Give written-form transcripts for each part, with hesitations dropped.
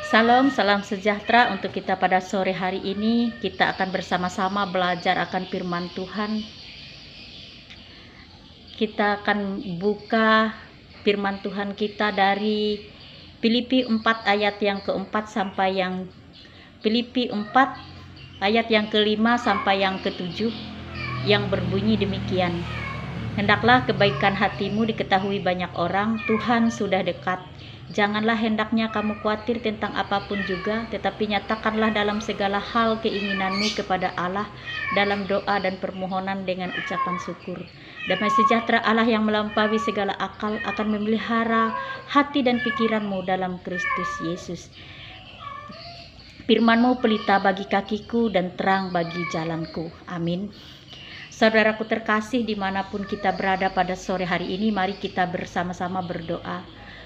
Salam, salam sejahtera untuk kita pada sore hari ini. Kita akan bersama-sama belajar akan firman Tuhan. Kita akan buka firman Tuhan kita dari Filipi 4 ayat yang keempat sampai yang Filipi 4 ayat yang kelima sampai yang ketujuh, yang berbunyi demikian. Hendaklah kebaikan hatimu diketahui banyak orang, Tuhan sudah dekat. Janganlah hendaknya kamu khawatir tentang apapun juga, tetapi nyatakanlah dalam segala hal keinginanmu kepada Allah dalam doa dan permohonan dengan ucapan syukur. Damai sejahtera Allah yang melampaui segala akal akan memelihara hati dan pikiranmu dalam Kristus Yesus. Firman-Mu pelita bagi kakiku dan terang bagi jalanku. Amin. Saudaraku terkasih, dimanapun kita berada pada sore hari ini, mari kita bersama-sama berdoa.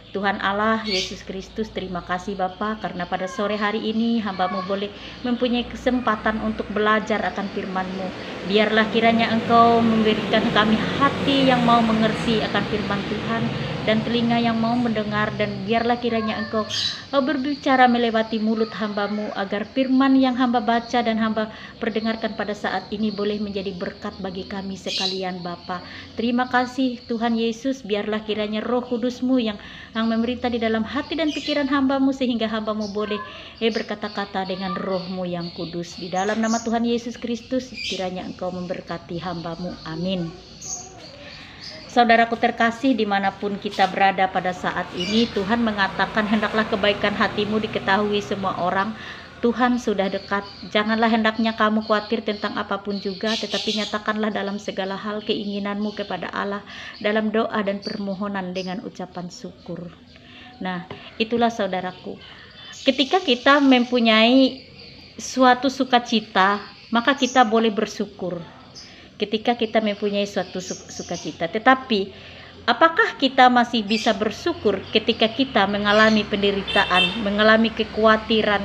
Tuhan Allah Yesus Kristus, terima kasih Bapa, karena pada sore hari ini hamba-Mu boleh mempunyai kesempatan untuk belajar akan firman-Mu. Biarlah kiranya Engkau memberikan kami hati yang mau mengerti akan firman Tuhan, dan telinga yang mau mendengar, dan biarlah kiranya Engkau berbicara melewati mulut hamba-Mu, agar firman yang hamba baca dan hamba perdengarkan pada saat ini boleh menjadi berkat bagi kami sekalian Bapa. Terima kasih Tuhan Yesus, biarlah kiranya Roh Kudus-Mu yang memerintah di dalam hati dan pikiran hamba-Mu, sehingga hamba-Mu boleh berkata-kata dengan Roh-Mu yang kudus. Di dalam nama Tuhan Yesus Kristus, kiranya Engkau memberkati hamba-Mu. Amin. Saudaraku terkasih, dimanapun kita berada pada saat ini, Tuhan mengatakan hendaklah kebaikan hatimu diketahui semua orang, Tuhan sudah dekat. Janganlah hendaknya kamu khawatir tentang apapun juga, tetapi nyatakanlah dalam segala hal keinginanmu kepada Allah dalam doa dan permohonan dengan ucapan syukur. Nah, itulah saudaraku, ketika kita mempunyai suatu sukacita, maka kita boleh bersyukur. Ketika kita mempunyai suatu sukacita, tetapi apakah kita masih bisa bersyukur ketika kita mengalami penderitaan, mengalami kekhawatiran,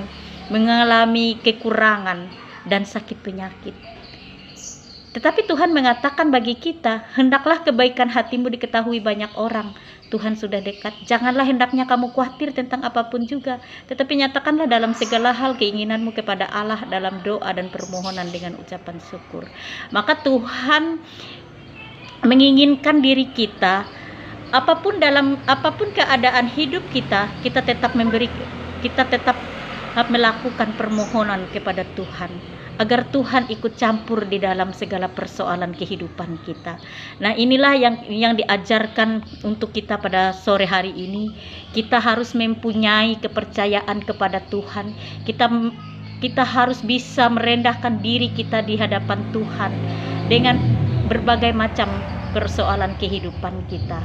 mengalami kekurangan dan sakit penyakit? Tetapi Tuhan mengatakan bagi kita, hendaklah kebaikan hatimu diketahui banyak orang, Tuhan sudah dekat. Janganlah hendaknya kamu khawatir tentang apapun juga, tetapi nyatakanlah dalam segala hal keinginanmu kepada Allah dalam doa dan permohonan dengan ucapan syukur. Maka Tuhan menginginkan diri kita, apapun keadaan hidup kita tetap melakukan permohonan kepada Tuhan, agar Tuhan ikut campur di dalam segala persoalan kehidupan kita. Nah, inilah yang diajarkan untuk kita pada sore hari ini. Kita harus mempunyai kepercayaan kepada Tuhan. Kita harus bisa merendahkan diri kita di hadapan Tuhan dengan berbagai macam persoalan kehidupan kita.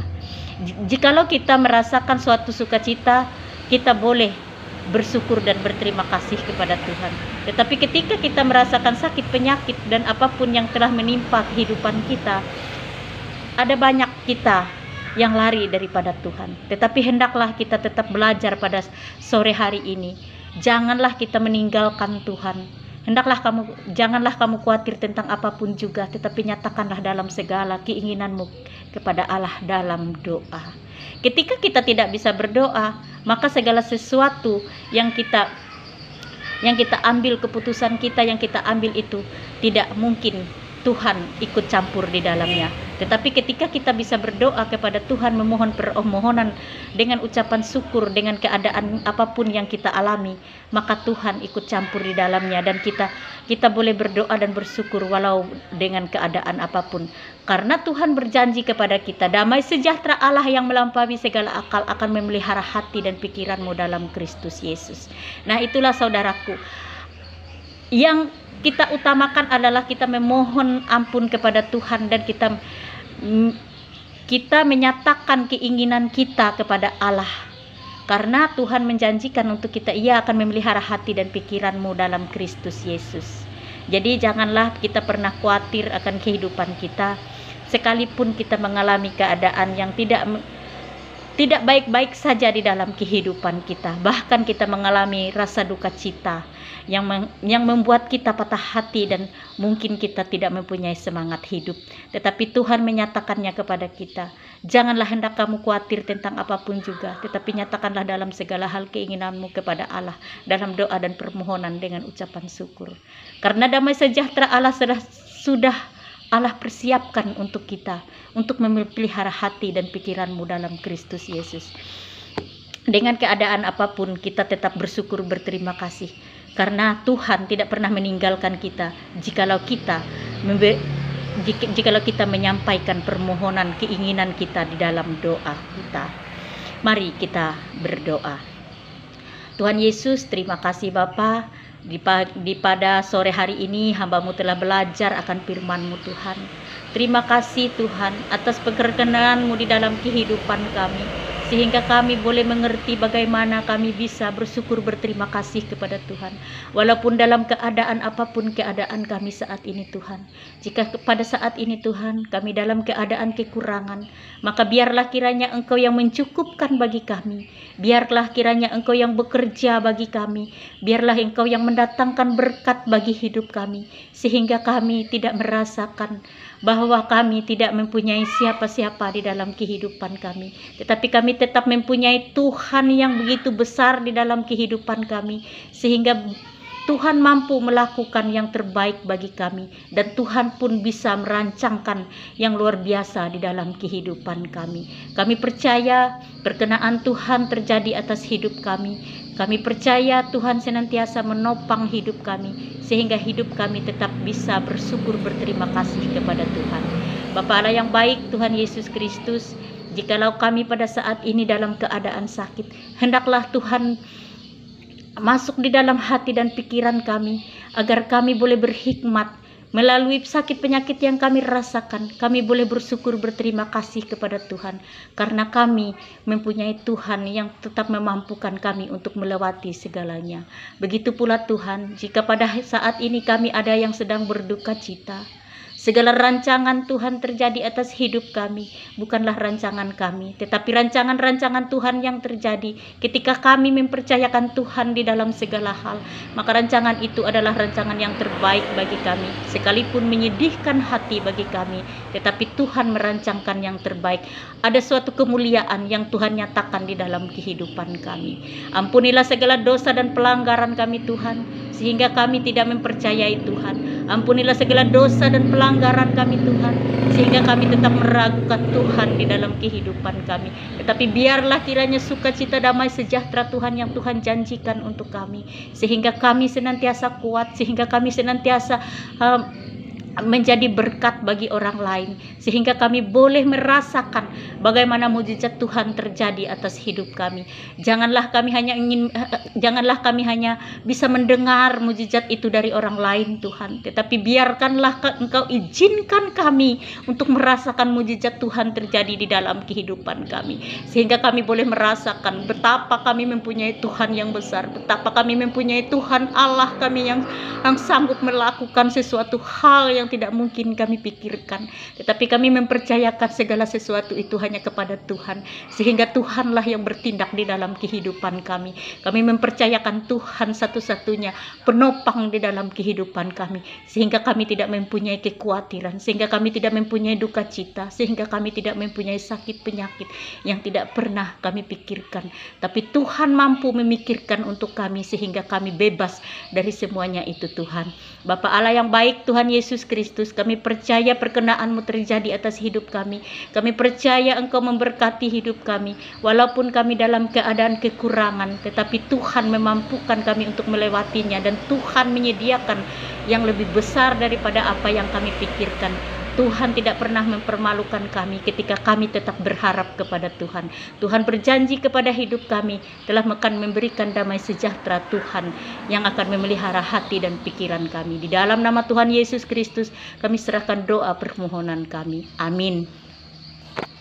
Jikalau kita merasakan suatu sukacita, kita boleh bersyukur dan berterima kasih kepada Tuhan. Tetapi ketika kita merasakan sakit penyakit dan apapun yang telah menimpa kehidupan kita, ada banyak kita yang lari daripada Tuhan. Tetapi hendaklah kita tetap belajar pada sore hari ini. Janganlah kita meninggalkan Tuhan. Janganlah kamu khawatir tentang apapun juga, tetapi nyatakanlah dalam segala keinginanmu kepada Allah dalam doa. Ketika kita tidak bisa berdoa, maka segala sesuatu yang kita ambil, keputusan kita yang kita ambil itu tidak mungkin Tuhan ikut campur di dalamnya. Tetapi ketika kita bisa berdoa kepada Tuhan, memohon permohonan dengan ucapan syukur dengan keadaan apapun yang kita alami, maka Tuhan ikut campur di dalamnya, dan kita boleh berdoa dan bersyukur walau dengan keadaan apapun. Karena Tuhan berjanji kepada kita, damai sejahtera Allah yang melampaui segala akal akan memelihara hati dan pikiranmu dalam Kristus Yesus. Nah, itulah saudaraku, yang kita utamakan adalah kita memohon ampun kepada Tuhan, dan kita menyatakan keinginan kita kepada Allah. Karena Tuhan menjanjikan untuk kita, Ia akan memelihara hati dan pikiranmu dalam Kristus Yesus. Jadi janganlah kita pernah khawatir akan kehidupan kita, sekalipun kita mengalami keadaan yang tidak baik-baik saja di dalam kehidupan kita. Bahkan kita mengalami rasa duka cita yang membuat kita patah hati dan mungkin kita tidak mempunyai semangat hidup. Tetapi Tuhan menyatakannya kepada kita, janganlah hendak kamu khawatir tentang apapun juga, tetapi nyatakanlah dalam segala hal keinginanmu kepada Allah dalam doa dan permohonan dengan ucapan syukur. Karena damai sejahtera Allah sudah Allah persiapkan untuk kita, untuk memelihara hati dan pikiranmu dalam Kristus Yesus. Dengan keadaan apapun kita tetap bersyukur, berterima kasih, karena Tuhan tidak pernah meninggalkan kita jikalau kita menyampaikan permohonan keinginan kita di dalam doa kita. Mari kita berdoa. Tuhan Yesus, terima kasih Bapa. Pada sore hari ini hamba-Mu telah belajar akan firman-Mu Tuhan. Terima kasih Tuhan atas perkenan-Mu di dalam kehidupan kami, sehingga kami boleh mengerti bagaimana kami bisa bersyukur, berterima kasih kepada Tuhan. Walaupun dalam keadaan apapun keadaan kami saat ini Tuhan. Jika pada saat ini Tuhan kami dalam keadaan kekurangan, maka biarlah kiranya Engkau yang mencukupkan bagi kami. Biarlah kiranya Engkau yang bekerja bagi kami. Biarlah Engkau yang mendatangkan berkat bagi hidup kami, sehingga kami tidak merasakan bahwa kami tidak mempunyai siapa-siapa di dalam kehidupan kami, tetapi kami tetap mempunyai Tuhan yang begitu besar di dalam kehidupan kami, sehingga Tuhan mampu melakukan yang terbaik bagi kami, dan Tuhan pun bisa merancangkan yang luar biasa di dalam kehidupan kami. Kami percaya perkenaan Tuhan terjadi atas hidup kami. Kami percaya Tuhan senantiasa menopang hidup kami, sehingga hidup kami tetap bisa bersyukur, berterima kasih kepada Tuhan. Bapa Allah yang baik, Tuhan Yesus Kristus, jikalau kami pada saat ini dalam keadaan sakit, hendaklah Tuhan masuk di dalam hati dan pikiran kami, agar kami boleh berhikmat melalui sakit penyakit yang kami rasakan. Kami boleh bersyukur, berterima kasih kepada Tuhan, karena kami mempunyai Tuhan yang tetap memampukan kami untuk melewati segalanya. Begitu pula Tuhan, jika pada saat ini kami ada yang sedang berduka cita, segala rancangan Tuhan terjadi atas hidup kami bukanlah rancangan kami, tetapi rancangan-rancangan Tuhan yang terjadi ketika kami mempercayakan Tuhan di dalam segala hal. Maka rancangan itu adalah rancangan yang terbaik bagi kami, sekalipun menyedihkan hati bagi kami, tetapi Tuhan merancangkan yang terbaik. Ada suatu kemuliaan yang Tuhan nyatakan di dalam kehidupan kami. Ampunilah segala dosa dan pelanggaran kami Tuhan, sehingga kami tidak mempercayai Tuhan. Ampunilah segala dosa dan pelanggaran kami Tuhan, sehingga kami tetap meragukan Tuhan di dalam kehidupan kami. Tetapi biarlah kiranya sukacita, damai sejahtera Tuhan yang Tuhan janjikan untuk kami, sehingga kami senantiasa kuat, sehingga kami senantiasa menjadi berkat bagi orang lain, sehingga kami boleh merasakan bagaimana mujizat Tuhan terjadi atas hidup kami. Janganlah kami hanya bisa mendengar mujizat itu dari orang lain Tuhan, tetapi biarkanlah Engkau izinkan kami untuk merasakan mujizat Tuhan terjadi di dalam kehidupan kami, sehingga kami boleh merasakan betapa kami mempunyai Tuhan yang besar, betapa kami mempunyai Tuhan Allah kami yang sanggup melakukan sesuatu hal yang tidak mungkin kami pikirkan, tetapi kami mempercayakan segala sesuatu itu hanya kepada Tuhan, sehingga Tuhanlah yang bertindak di dalam kehidupan kami. Kami mempercayakan Tuhan satu-satunya penopang di dalam kehidupan kami, sehingga kami tidak mempunyai kekhawatiran, sehingga kami tidak mempunyai duka cita, sehingga kami tidak mempunyai sakit penyakit yang tidak pernah kami pikirkan, tapi Tuhan mampu memikirkan untuk kami, sehingga kami bebas dari semuanya itu Tuhan. Bapa Allah yang baik, Tuhan Yesus Kristus, kami percaya perkenan-Mu terjadi atas hidup kami. Kami percaya Engkau memberkati hidup kami, walaupun kami dalam keadaan kekurangan, tetapi Tuhan memampukan kami untuk melewatinya, dan Tuhan menyediakan yang lebih besar daripada apa yang kami pikirkan. Tuhan tidak pernah mempermalukan kami ketika kami tetap berharap kepada Tuhan. Tuhan berjanji kepada hidup kami telah akan memberikan damai sejahtera Tuhan yang akan memelihara hati dan pikiran kami. Di dalam nama Tuhan Yesus Kristus kami serahkan doa permohonan kami. Amin.